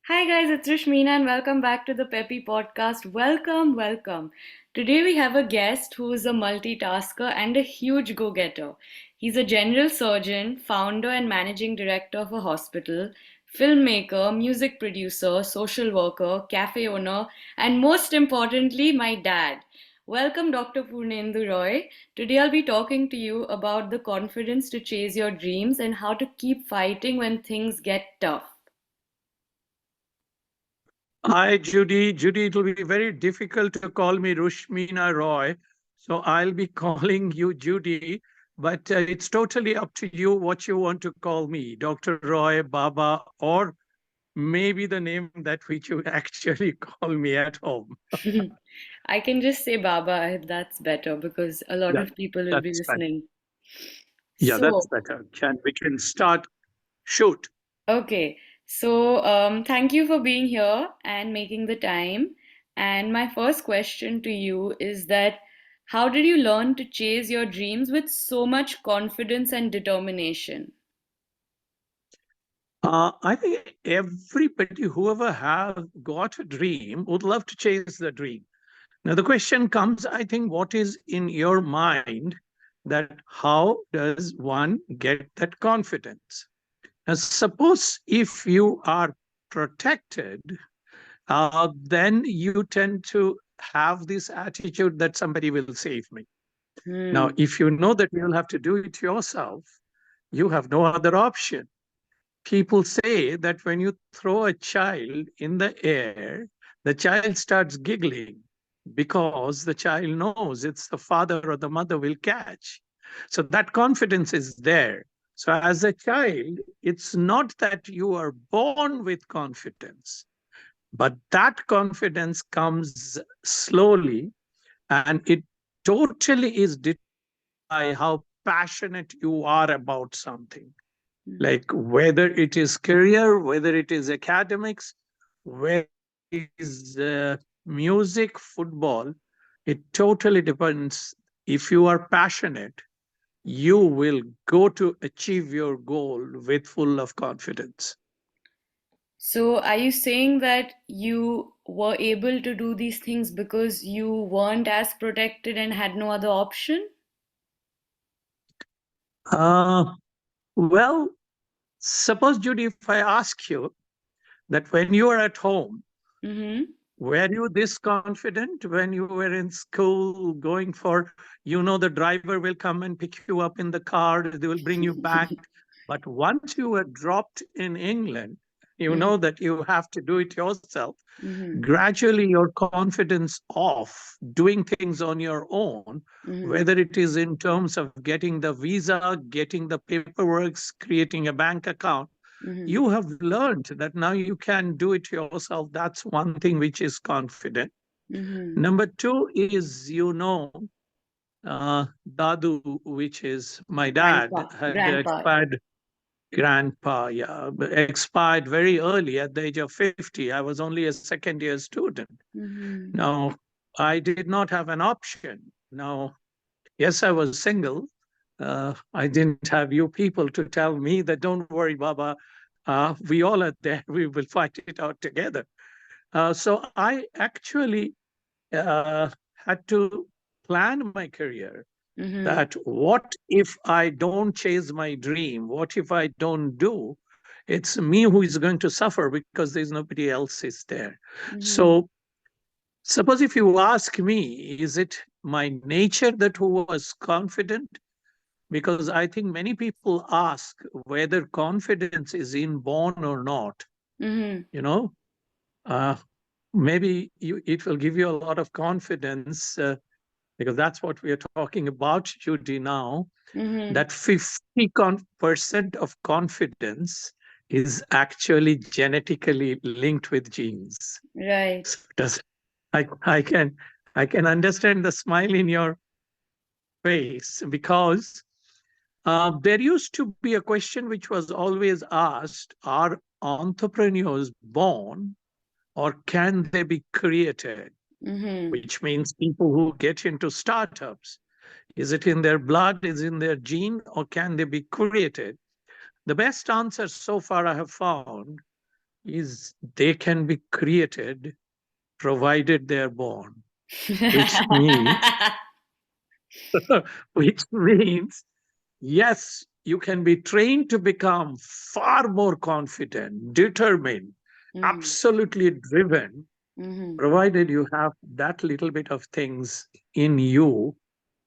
Hi guys, it's Rishmina and welcome back to the Peppy Podcast. Welcome. Today we have a guest who is a multitasker and a huge go-getter. He's a general surgeon, founder and managing director of a hospital, filmmaker, music producer, social worker, cafe owner, and most importantly, my dad. Welcome, Dr. Purnendu Roy. Today I'll be talking to you about the confidence to chase your dreams and how to keep fighting when things get tough. Hi, Judy. Judy, it will be very difficult to call me Rushmina Roy. So I'll be calling you Judy, but it's totally up to you what you want to call me, Dr. Roy, Baba, or maybe the name that which you actually call me at home. I can just say Baba if that's better because a lot Yeah, of people will be that's better. listening. Yeah, that's So, better. We can start. Shoot. okay. Thank you for being here and making the time. And my first question to you is that how did you learn to chase your dreams with so much confidence and determination? I think everybody, whoever has got a dream, would love to chase the dream. Now, the question comes, I think, what is in your mind that how does one get that confidence? Now, suppose if you are protected, then you tend to have this attitude that somebody will save me. Now, Hmm. if you know that you'll have to do it yourself, you have no other option. People say that when you throw a child in the air, the child starts giggling because the child knows it's the father or the mother will catch. So that confidence is there. So as a child, it's not that you are born with confidence, but that confidence comes slowly, and it totally is determined by how passionate you are about something, Hmm. like whether it is career, whether it is academics, whether it is music, football. It totally depends. If you are passionate, you will go to achieve your goal with full of confidence. So, are you saying that you were able to do these things because you weren't as protected and had no other option? uh, well, suppose, Judy, if I ask you that when you are at home, Mm-hmm. were you this confident when you were in school going for, the driver will come and pick you up in the car, they will bring you back. But once you were dropped in England, you know that you have to do it yourself. Mm-hmm. Gradually, your confidence of doing things on your own, Mm-hmm. whether it is in terms of getting the visa, getting the paperwork, creating a bank account, Mm-hmm. you have learned that now you can do it yourself. That's one thing which is confident. Mm-hmm. Number two is, Dadu, which is my dad, Grandpa. had Grandpa. expired. Grandpa, yeah, expired very early at the age of 50. I was only a second year student. Mm-hmm. Now, I did not have an option. Now, yes, I was single. I didn't have you people to tell me that, don't worry, Baba, we all are there. We will fight it out together. So I actually had to plan my career, Mm-hmm. that what if I don't chase my dream? What if I don't do? It's me who is going to suffer because there's nobody else is there. Mm-hmm. So suppose if you ask me, is it my nature that who was confident? Because I think many people ask whether confidence is inborn or not. Mm-hmm. You know, uh, maybe it will give you a lot of confidence, because that's what we are talking about, Judy, now, Mm-hmm. that 50% of confidence is actually genetically linked with genes. Right. So does I can understand the smile in your face, because there used to be a question which was always asked: are entrepreneurs born, or can they be created? Mm-hmm. Which means people who get into startups, is it in their blood, is it in their gene, or can they be created? The best answer so far I have found is they can be created provided they are born, which means, which means, yes, you can be trained to become far more confident, determined, Mhm, absolutely driven, mhm, provided you have that little bit of things in you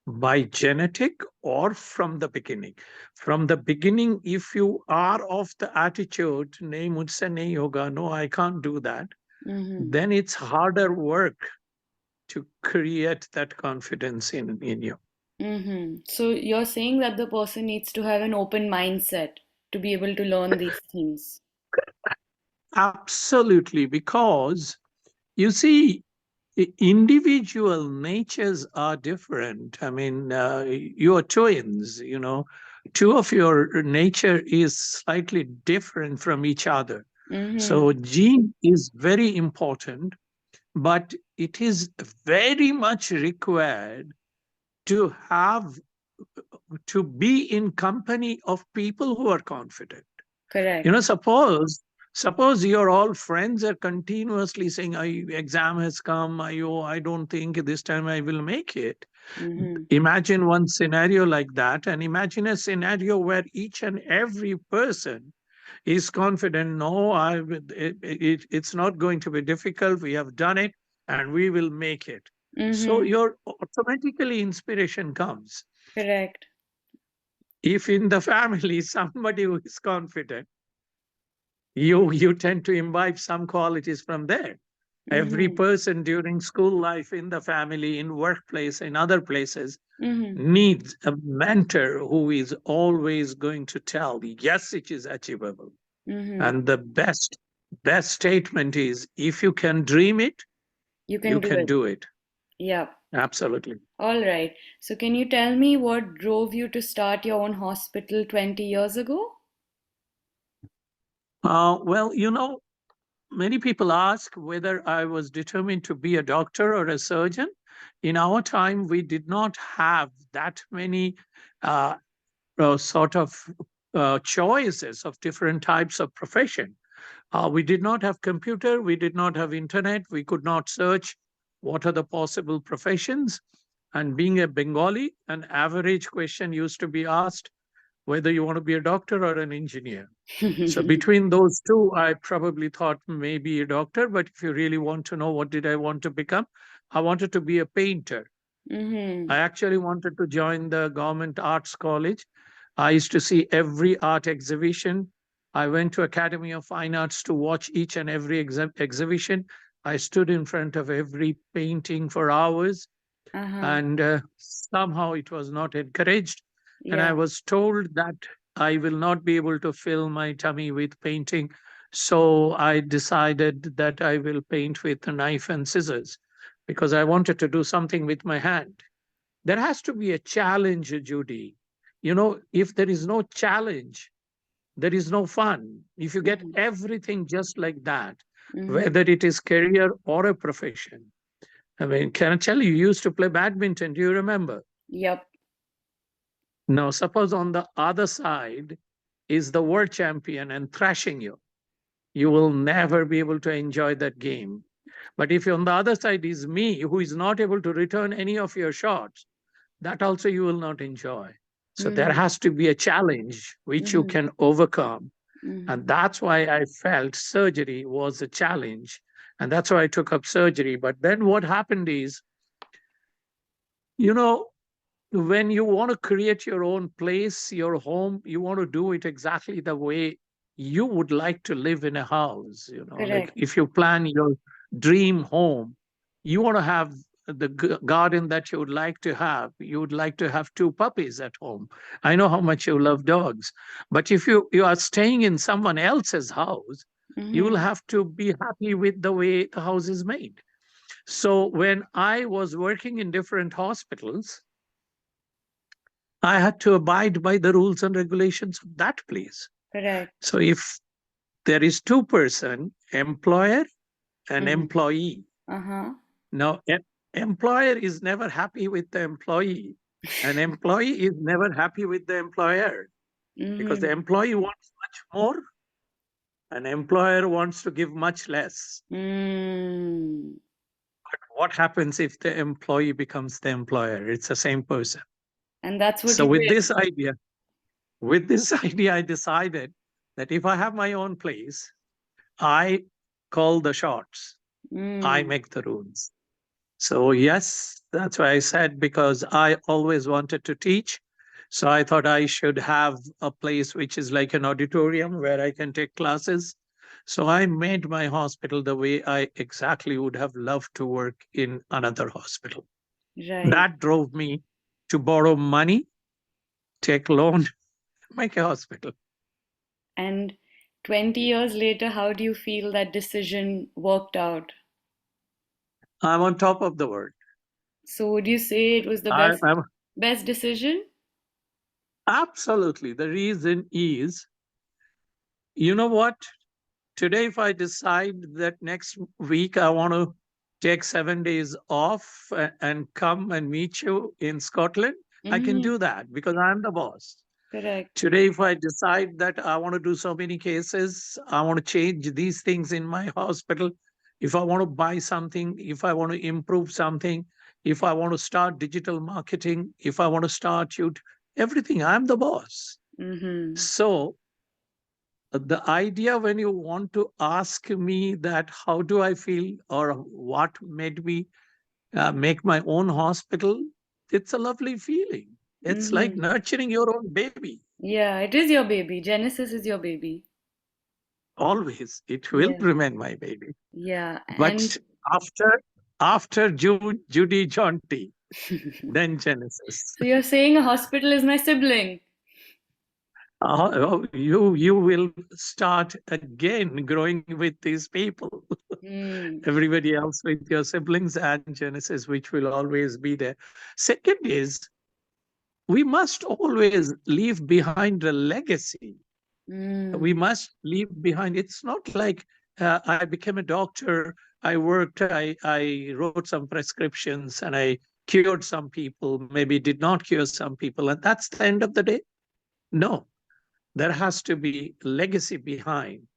by genetic or from the beginning. From the beginning, if you are of the attitude, nahi mujhse nahi hoga, no, I can't do that, mhm, then it's harder work to create that confidence in you. mhm. So you're saying that the person needs to have an open mindset to be able to learn these things. Absolutely, because you see, individual natures are different. I mean, you are twins, two of your nature is slightly different from each other. Mhm, So, gene is very important, but it is very much required to have to be in company of people who are confident. You know, correct. suppose your all friends are continuously saying, exam has come, I don't think this time I will make it. Mhm, Imagine one scenario like that, and imagine a scenario where each and every person is confident, no, it's not going to be difficult, we have done it, and we will make it. So mhm, your automatically inspiration comes. correct. If in the family somebody who is confident, you tend to imbibe some qualities from there. Every Mhm, person during school life, in the family, in workplace, in other places, mhm, needs a mentor who is always going to tell, yes, it is achievable. mhm. And the best statement is, if you can dream it, You can you do can it. do it. Yep. Absolutely. All right. So can you tell me what drove you to start your own hospital 20 years ago? Well, many people ask whether I was determined to be a doctor or a surgeon. In our time, we did not have that many uh, sort of choices of different types of profession. We did not have computer, we did not have internet, we could not search what are the possible professions. And being a Bengali, an average question used to be asked whether you want to be a doctor or an engineer. So between those two, I probably thought maybe a doctor. But if you really want to know what did I want to become, I wanted to be a painter. Mhm, I actually wanted to join the government arts college. I used to see every art exhibition. I went to Academy of Fine Arts to watch each and every exhibition. I stood in front of every painting for hours, uh-huh. and somehow it was not encouraged. And I Yeah. was told that I will not be able to fill my tummy with painting. So I decided that I will paint with a knife and scissors because I wanted to do something with my hand. There has to be a challenge, Judy. If there is no challenge, there is no fun. If you get Mhm, everything just like that, mhm. whether it is career or a profession. I mean, can I tell you, you used to play badminton? Do you remember? Yep. Now, suppose on the other side is the world champion and thrashing you. You will never be able to enjoy that game. But if on the other side is me, who is not able to return any of your shots, that also you will not enjoy. So there Mhm, has to be a challenge which you mhm, can overcome. mhm. And that's why I felt surgery was a challenge. And that's why I took up surgery. But then what happened is, you know, when you want to create your own place, your home, you want to do it exactly the way you would like to live in a house. Like Correct. if you plan your dream home, you want to have the garden that you would like to have. You would like to have two puppies at home. I know how much you love dogs, but if you are staying in someone else's house, you will Mhm, have to be happy with the way the house is made. So when I was working in different hospitals, I had to abide by the rules and regulations of that place. correct. So if there is two-person, employer and Mhm. employee. Uh-huh. Now, employer is never happy with the employee, and employee is never happy with the employer because the Mhm, employee wants much more An employer wants to give much less. Mm. What happens if the employee becomes the employer? It's the same person. And that's what So you did. with this idea, I decided that if I have my own place, I call the shots. I Mm. make the rules. So yes, that's why I said, because I always wanted to teach. So I thought I should have a place which is like an auditorium where I can take classes. So I made my hospital the way I exactly would have loved to work in another hospital. Right. That drove me to borrow money, take loan, make a hospital. And 20 years later, how do you feel that decision worked out? I'm on top of the world. So would you say it was the I'm best decision? absolutely. The reason is, you know what? Today, if I decide that next week I want to take 7 days off and come and meet you in Scotland, I can Mm-hmm. do that because I'm the boss. Correct. Today, if I decide that I want to do so many cases, I want to change these things in my hospital. If I want to buy something, if I want to improve something, if I want to start digital marketing, if I want to start everything, I'm the boss. Mm-hmm. So the idea when you want to ask me that how do I feel or what made me make my own hospital, it's a lovely feeling. It's like Mm-hmm. nurturing your own baby. Yeah, it is your baby. Genesis is your baby. Always, it will Yeah. remain my baby. Yeah. And But after Judy Jonty, then Genesis. so you're saying a hospital is my sibling. You will start again growing with these people. Hmm. Everybody else with your siblings and Genesis, which will always be there. Second is, we must always leave behind a legacy. We Hmm. must leave behind. It's not like I became a doctor, I worked, I wrote some prescriptions, and I cured some people, maybe did not cure some people, and that's the end of the day. No, there has to be legacy behind.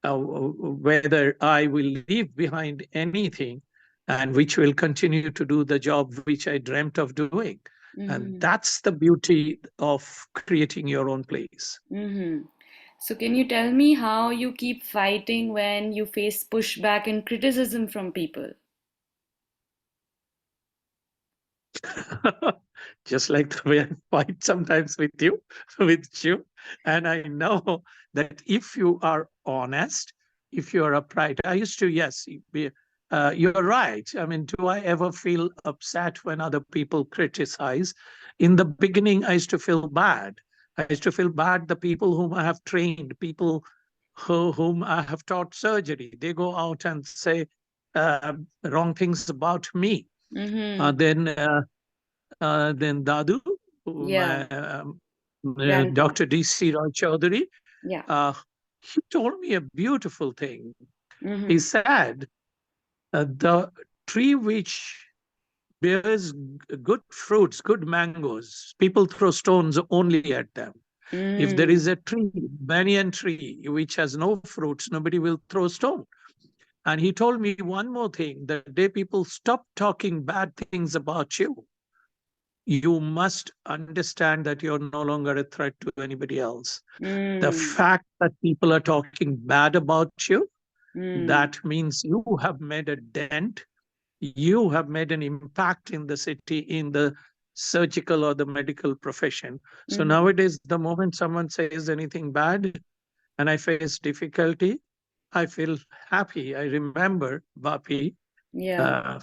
Whether I will leave behind anything and which will continue to do the job which I dreamt of doing. And Mm-hmm. that's the beauty of creating your own place. Mm-hmm. So can you tell me how you keep fighting when you face pushback and criticism from people? Just like the way I fight sometimes with you, with you. And I know that if you are honest, if you are upright, I used to, yes, you're right. I mean, do I ever feel upset when other people criticize? In the beginning, I used to feel bad. I used to feel bad the people whom I have trained, people whom I have taught surgery. They go out and say wrong things about me. Uh, Mm-hmm. then uh, then Dadu, Yeah. Grandpa. Dr. D.C. Roy Chaudhary, Yeah. uh, he told me a beautiful thing. He Mm-hmm. said, the tree which bears good fruits, good mangoes, people throw stones only at them. If there is Mm. a tree, banyan tree, which has no fruits, nobody will throw stone. And he told me one more thing: the day people stop talking bad things about you, you must understand that you're no longer a threat to anybody else. The Mm. fact that people are talking bad about you, Mm. that means you have made a dent, you have made an impact in the city, in the surgical or the medical profession. So Mm-hmm. nowadays, the moment someone says anything bad and I face difficulty, I feel happy. I remember Bapi, Yeah. uh,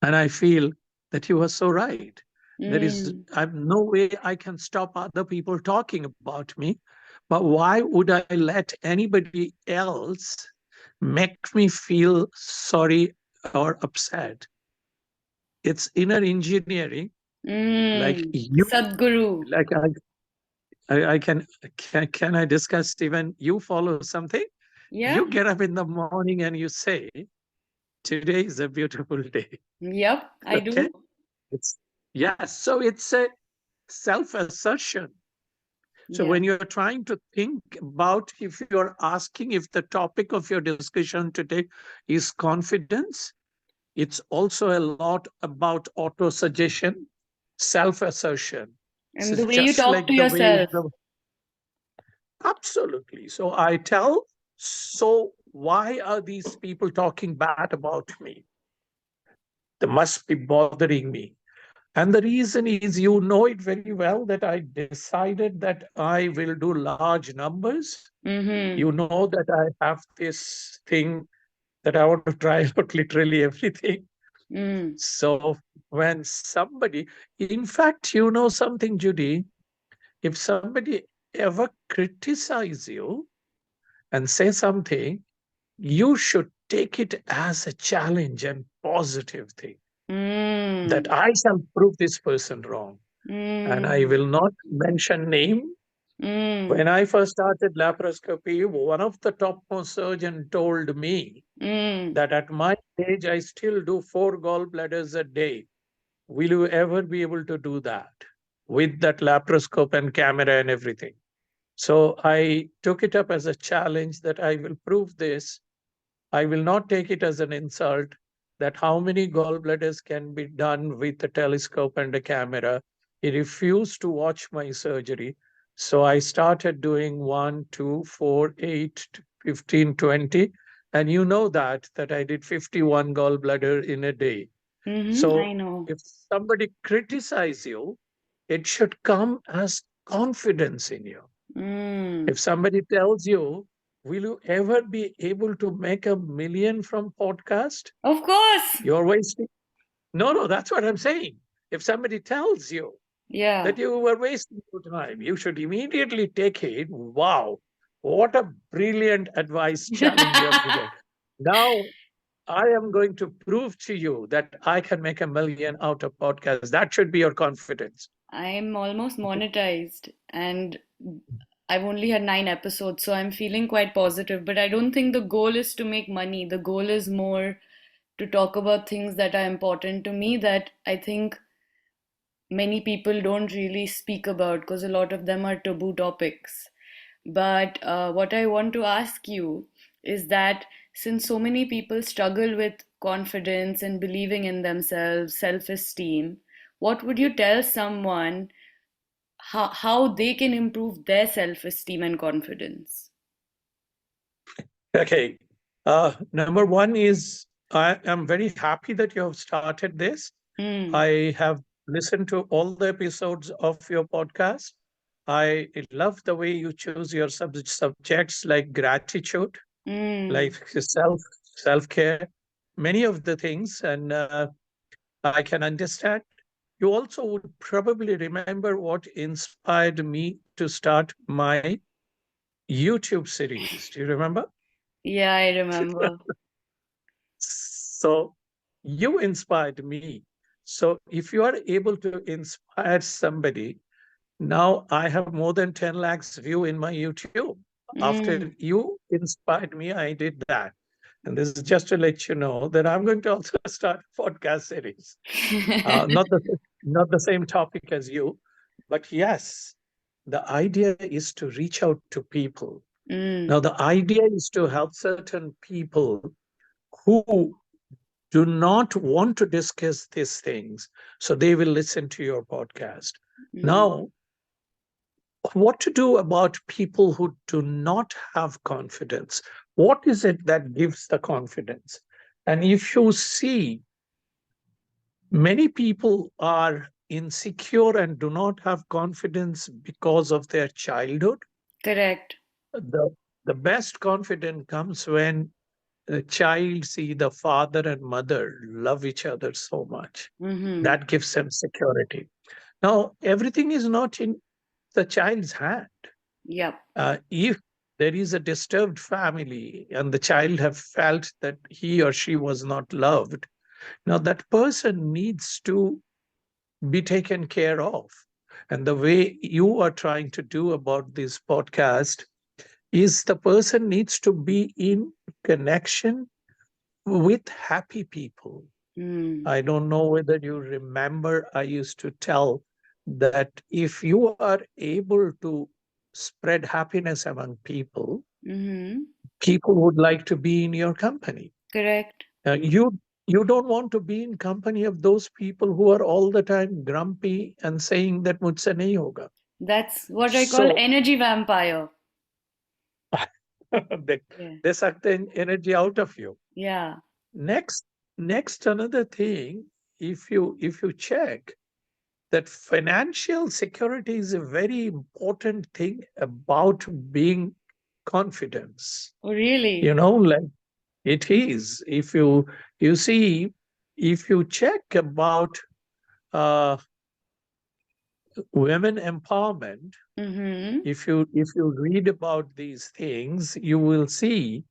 and I feel that you were so right. There is Mm. I've no way I can stop other people talking about me, but why would I let anybody else make me feel sorry or upset? It's inner engineering, like Mm. you, Sadhguru. like I can I discuss, Stephen? You follow something. Yeah. You get up in the morning and you say, "Today is a beautiful day." Yep, I Okay, do. it's yes. So it's a self assertion. So Yeah. when you're trying to think about, if you're asking if the topic of your discussion today is confidence, it's also a lot about auto suggestion, self assertion. So And it's the way you just talk to like the way yourself. the absolutely. So I tell, so why are these people talking bad about me? They must be bothering me. And the reason is, you know it very well, that I decided that I will do large numbers. Mm-hmm. You know that I have this thing that I want to try out literally everything. Mm. So when somebody, in fact, you know something, Judy, if somebody ever criticize you and say something, you should take it as a challenge and positive thing, that Mm. I shall prove this person wrong. And I Mm. will not mention name. When Mm. I first started laparoscopy, one of the topmost surgeon told me Mm. that at my age, I still do 4 gallbladders a day. Will you ever be able to do that with that laparoscope and camera and everything? So I took it up as a challenge that I will prove this. I will not take it as an insult, that how many gallbladders can be done with a telescope and a camera. He refused to watch my surgery. So I started doing 1, 2, 4, 8, 15, 20. And you know that I did 51 gallbladder in a day. Mm-hmm. I So know. if somebody criticize you, it should come as confidence in you. Mm. If somebody tells you, will you ever be able to make 1 million from podcast? Of course. You're wasting. No, no, that's what I'm saying. If somebody tells you Yeah. that you were wasting your time, you should immediately take it. Wow, what a brilliant advice challenge you have given. Now I am going to prove to you that I can make 1 million out of podcast. That should be your confidence. I'm almost monetized and I've only had 9 episodes, so I'm feeling quite positive. But I don't think the goal is to make money. The goal is more to talk about things that are important to me that I think many people don't really speak about because a lot of them are taboo topics. But what I want to ask you is that since so many people struggle with confidence and believing in themselves, self esteem, what would you tell someone how they can improve their self esteem and confidence? Okay. Number one is, I am very happy that you have started this. Mm, I have listened to all the episodes of your podcast. I love the way you choose your subjects, like gratitude, like mm, self care, many of the things, and I can understand. You also would probably remember what inspired me to start my YouTube series. Do you remember? yeah, I remember. So you inspired me. So if you are able to inspire somebody, now I have more than 10 lakhs view in my YouTube. After Mm. you inspired me, I did that. And this is just to let you know that I'm going to also start a podcast series. Not the same topic as you, but yes, the idea is to reach out to people. Now, Mm, the idea is to help certain people who do not want to discuss these things, so they will listen to your podcast. mm, Now, what to do about people who do not have confidence? What is it that gives the confidence? And if you see, many people are insecure and do not have confidence because of their childhood. correct. The, the best confidence comes when the child see the father and mother love each other so much. Mm-hmm. That gives them security. Now, everything is not in the child's hand. Yep. If there is a disturbed family and the child have felt that he or she was not loved, now that person needs to be taken care of. And the way you are trying to do about this podcast is, the person needs to be in connection with happy people. Mm, I don't know whether you remember, I used to tell that if you are able to spread happiness among people, Mm-hmm. people would like to be in your company. Correct. You don't want to be in company of those people who are all the time grumpy and saying that mujhse nahi hoga. That's what I call So energy vampire. they, Yeah. they suck the energy out of you. Yeah. Next, next another thing, if you check that financial security is a very important thing about being confidence. Oh, really? You know, like it is. If you see, if you check about uh, women empowerment, Mm-hmm. if you read about these things, you will see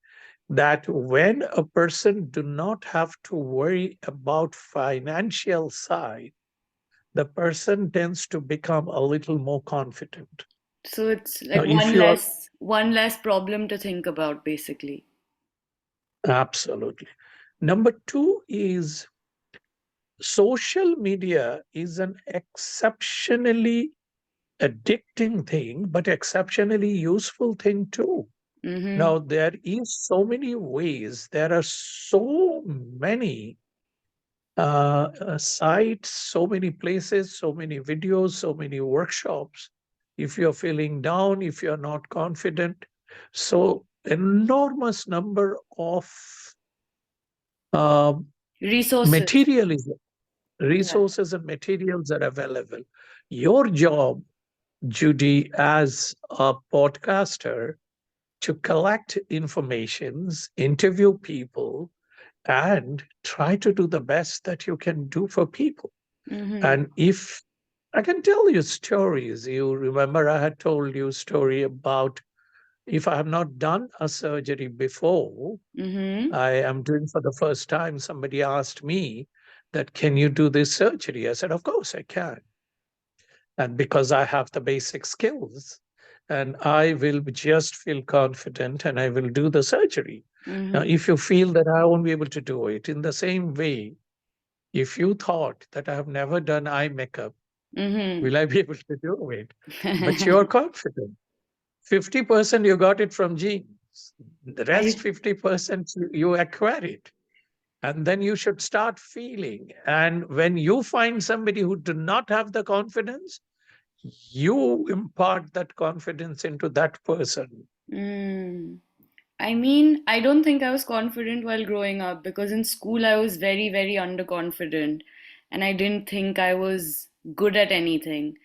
that when a person do not have to worry about financial side, the person tends to become a little more confident. So it's Now, like if you are one less problem to think about, basically. absolutely. Number two is social media is an exceptionally addicting thing, but exceptionally useful thing too. Mm-hmm. Now, there is so many ways, there are so many sites, so many places, so many videos, so many workshops. If you're feeling down, if you're not confident, so enormous number of uh, Resources. material is Yeah. resources and materials are available. Your job, Judy, as a podcaster, to collect informations, interview people, and try to do the best that you can do for people. Mm-hmm. And if I can tell you stories, you remember I had told you a story about if I have not done a surgery before, Mm-hmm. I am doing for the first time. Somebody asked me that, can you do this surgery? I said, of course I can. And because I have the basic skills, and I will just feel confident and I will do the surgery. Now, Mm-hmm. if you feel that I won't be able to do it, in the same way, if you thought that I have never done eye makeup, Mm-hmm. will I be able to do it? But you're confident. 50% you got it from genes. The rest I 50% you acquire it. And then you should start feeling. And when you find somebody who do not have the confidence, you impart that confidence into that person. mm. I mean, I don't think I was confident while growing up because in school I was very, very underconfident and I didn't think I was good at anything.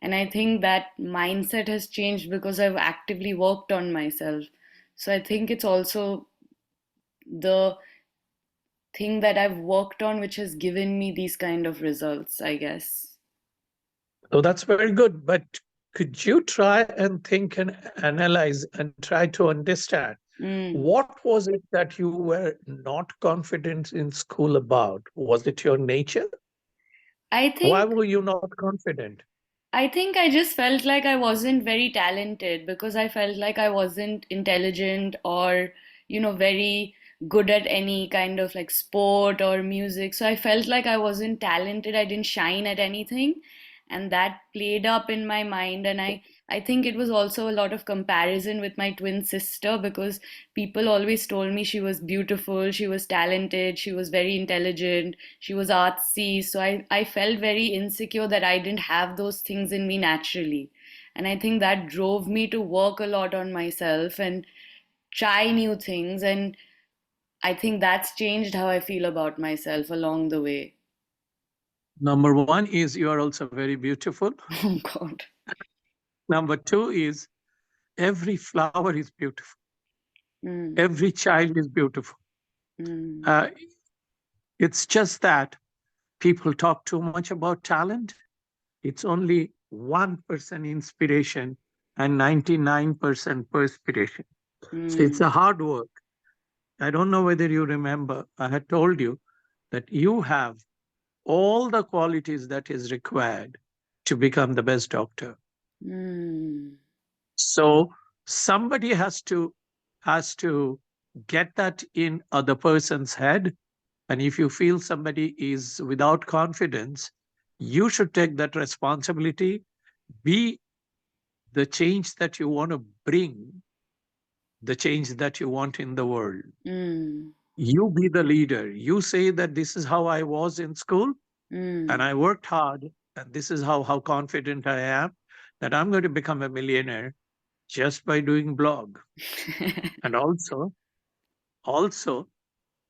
And I think that mindset has changed because I've actively worked on myself. So I think it's also the thing that I've worked on which has given me these kind of results, I guess. So that's very good. But could you try and think and analyze and try to understand Mm. what was it that you were not confident in school about? Was it your nature? I Why think were you not confident? I think I just felt like I wasn't very talented because I felt like I wasn't intelligent or, very good at any kind of like sport or music. So I felt like I wasn't talented. I didn't shine at anything. And that played up in my mind. And I think it was also a lot of comparison with my twin sister because people always told me she was beautiful, she was talented, she was very intelligent, she was artsy. So I felt very insecure that I didn't have those things in me naturally. And I think that drove me to work a lot on myself and try new things. And I think that's changed how I feel about myself along the way. Number one is you are also very beautiful. Oh, God. Number two is every flower is beautiful. Mm, Every child is beautiful. mm, Uh, it's just that people talk too much about talent. It's only 1% inspiration and 99% perspiration. So it's mm, a hard work. I don't know whether you remember, I had told you that you have all the qualities that is required to become the best doctor. mm, So somebody has to get that in other person's head. And if you feel somebody is without confidence, you should take that responsibility. Be the change that you want to bring, the change that you want in the world. Mm. You be the leader. You say that this is how I was in school and Mm. I worked hard, and this is how confident I am that I'm going to become a millionaire just by doing blog. And also,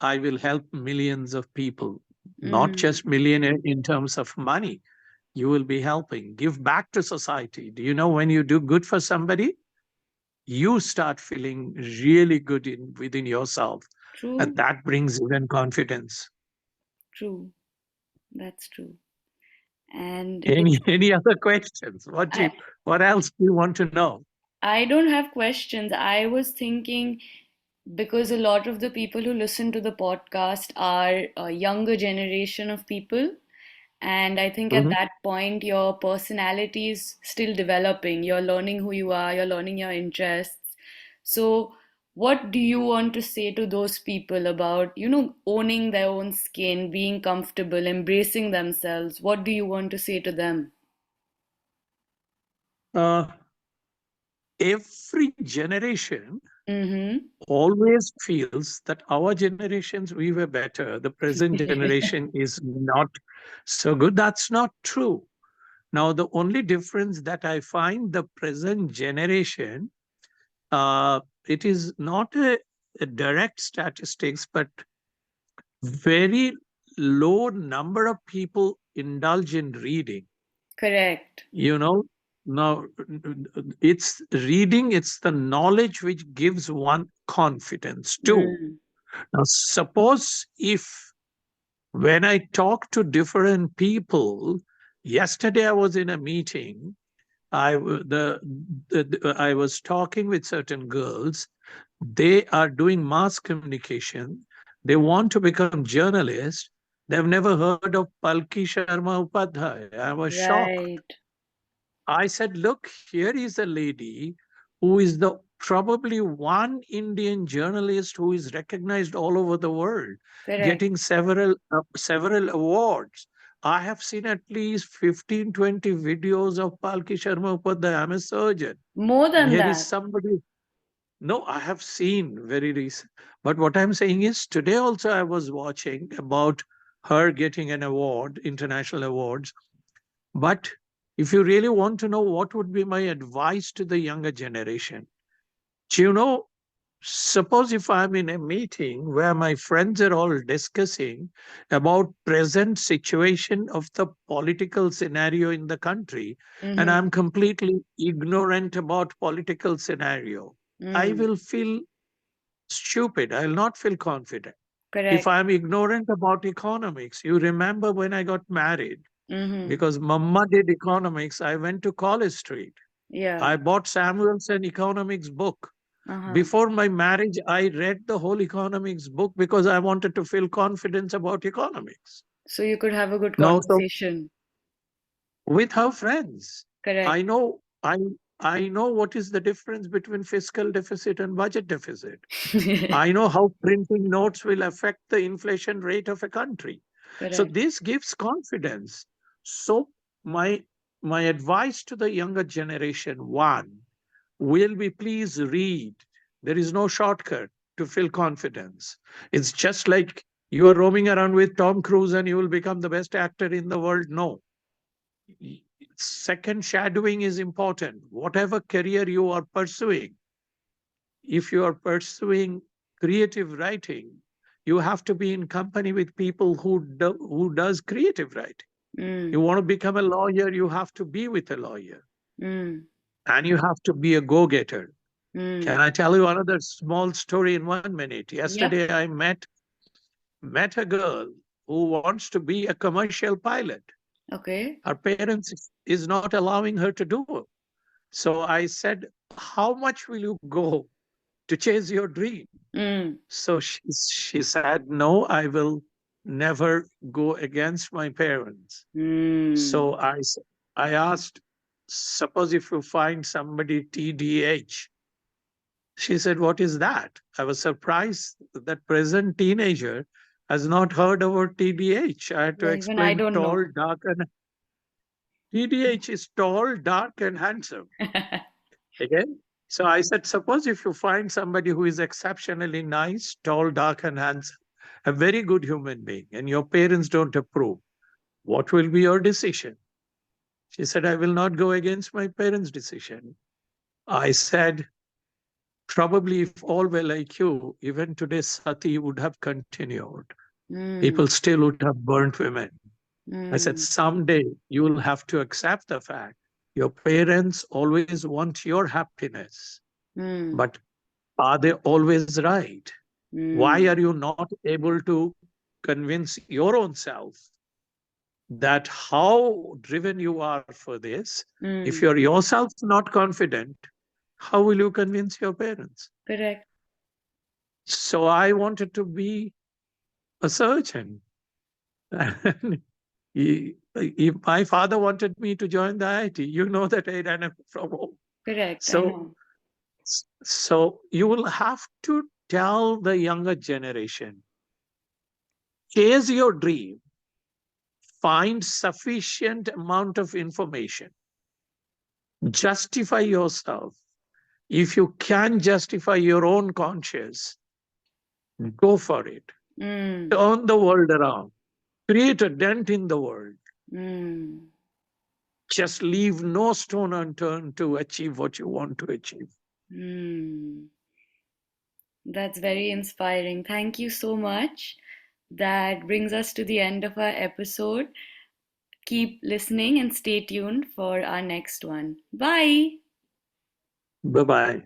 I will help millions of people, not Mm. just millionaire in terms of money. You will be helping, give back to society. Do you know when you do good for somebody, you start feeling really good within yourself, and True, that brings even confidence. true. That's true. And Any it's any other questions? I What else do you want to know? I don't have questions. I was thinking because a lot of the people who listen to the podcast are a younger generation of people. And I think at Mhm. that point, your personality is still developing. You're learning who you are, you're learning your interests. So, what do you want to say to those people about, owning their own skin, being comfortable, embracing themselves? What do you want to say to them? Uh, every generation Mm-hmm. always feels that our generations we were better. The present generation is not so good. That's not true. Now, the only difference that I find the present generation, it is not a direct statistics, but very low number of people indulge in reading. Correct. You know, now it's reading, it's the knowledge which gives one confidence too. Mm. Now, suppose if when I talk to different people, yesterday I was in a meeting. I was talking with certain girls. They are doing mass communication. They want to become journalists. They've never heard of Palki Sharma Upadhyay. I was shocked. Right. I said, look, here is a lady who is the probably one Indian journalist who is recognized all over the world, Correct. getting several awards. I have seen at least 15, 20 videos of Palki Sharma Upadhyay. I'm a surgeon. More And than here is that. somebody. No, I have seen very recent. But what I'm saying is today also I was watching about her getting an award, international awards. But if you really want to know what would be my advice to the younger generation, do you know, suppose if I'm in a meeting where my friends are all discussing about present situation of the political scenario in the country, and Mm-hmm. I'm completely ignorant about political scenario, I Mm. will feel stupid. I'll not feel confident. If Correct. I'm ignorant about economics, you remember when I got married, Mm-hmm. because Mama did economics, I went to College Street. Yeah. I bought Samuelson economics book. Uh-huh. Before my marriage, I read the whole economics book because I wanted to feel confidence about economics. So you could have a good No, so conversation. with her friends, I Correct. know I I know what is the difference between fiscal deficit and budget deficit. I know how printing notes will affect the inflation rate of a country. So Correct. this gives confidence. So my my advice to the younger generation, one, will be please read. There is no shortcut to feel confidence. It's just like you are roaming around with Tom Cruise and you will become the best actor in the world. No. Second, shadowing is important. Whatever career you are pursuing, if you are pursuing creative writing, you have to be in company with people who does creative writing. You Mm. want to become a lawyer, you have to be with a lawyer, Mm. and you have to be a go-getter. Can Mm. I tell you another small story in 1 minute? Yep. Yesterday, I met a girl who wants to be a commercial pilot. Okay. Her parents is not allowing her to do it. So I said, "How much will you go to chase your dream?" Mm. So she said, "No, I will never go against my parents." Mm. So I asked, "Suppose if you find somebody TDH." She said, "What is that?" I was surprised that present teenager has not heard about TDH. I had to Yeah, even I explain don't tall, know. dark, and TDH is tall, dark, and handsome. Again. So I said, suppose if you find somebody who is exceptionally nice, tall, dark, and handsome, a very good human being, and your parents don't approve, what will be your decision? She said, I will not go against my parents' decision. I said, probably if all were like you, even today Sati would have continued. People Mm, still would have burnt women. I said, mm, someday you will have to accept the fact your parents always want your happiness, mm, but are they always right? Why mm, are you not able to convince your own self that how driven you are for this? If mm. you're yourself not confident, how will you convince your parents? Correct. So I wanted to be a surgeon. And my father wanted me to join the IIT. You know that I ran away from home. Correct. I So, know. so you will have to tell the younger generation, chase your dream, find sufficient amount of information, justify yourself. If you can justify your own conscience, go for it. Mm, Turn the world around. Create a dent in the world. mm, Just leave no stone unturned to achieve what you want to achieve. mm. That's very inspiring. Thank you so much. That brings us to the end of our episode. Keep listening and stay tuned for our next one. Bye. Bye bye.